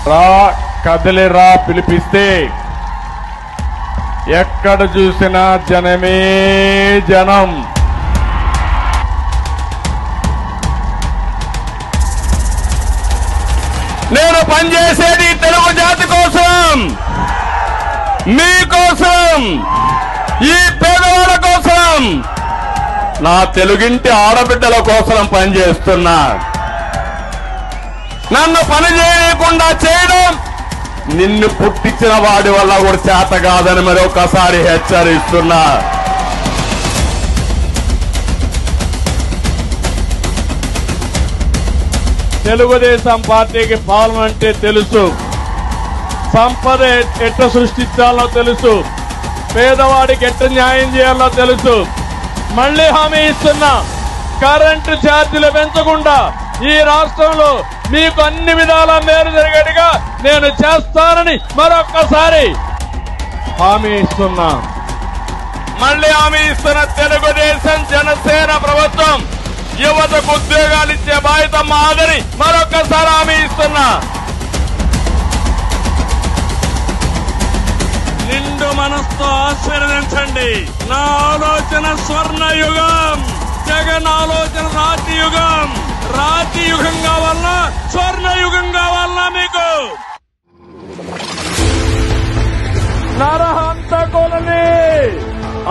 రా కదిలిరా పిలిపిస్తే ఎక్కడ చూసినా జనమే జనం. నేను పనిచేసేది తెలుగు జాతి కోసం, మీకోసం, ఈ పేదవాళ్ళ కోసం, నా తెలుగింటి ఆడబిడ్డల కోసం పనిచేస్తున్నా. నన్ను పని చేయకుండా చేయడం నిన్ను పుట్టించిన వాడి వల్ల కూడా చేత కాదని మరొకసారి హెచ్చరిస్తున్నా. తెలుగుదేశం పార్టీకి పాలన అంటే తెలుసు, సంపద ఎట్ట సృష్టించాలో తెలుసు, పేదవాడికి ఎట్ట న్యాయం చేయాలో తెలుసు. మళ్లీ హామీ ఇస్తున్నా, కరెంటు ఛార్జీలు పెంచకుండా ఈ రాష్ట్రంలో మీకు అన్ని విధాల మేలు జరిగేట్టుగా నేను చేస్తానని మరొక్కసారి హామీ ఇస్తున్నా. మళ్లీ హామీ ఇస్తున్న తెలుగుదేశం జనసేన ప్రభుత్వం యువతకు ఉద్యోగాలు ఇచ్చే బాధ్యత మాదని మరొక్కసారి హామీ ఇస్తున్నా. నిండు మనస్తో ఆశీర్వదించండి. నా ఆలోచన స్వర్ణ యుగం, జగన్ ఆలోచన రాతి యుగం. రాతి యుగం కావాలన్నా స్వర్ణ యుగం కావాలన్నా మీకు నరహంతకులని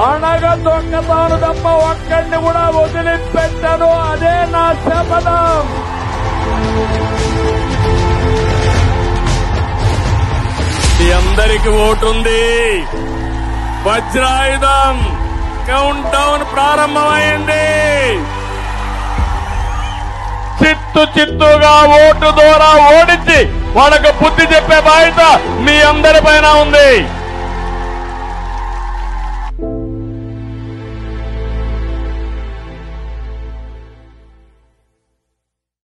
అణగ దొంగతాను తప్ప ఒక్కడిని కూడా వదిలిపెట్టను. అదే నా శపథం. మీ అందరికి ఓటుంది. వజ్రాయుధం కౌంట్ డౌన్ ప్రారంభమైంది. చిత్తుగా ఓటు ద్వారా ఓడించి వాళ్ళకు బుద్ధి చెప్పే బాధ్యత మీ అందరి పైన ఉంది.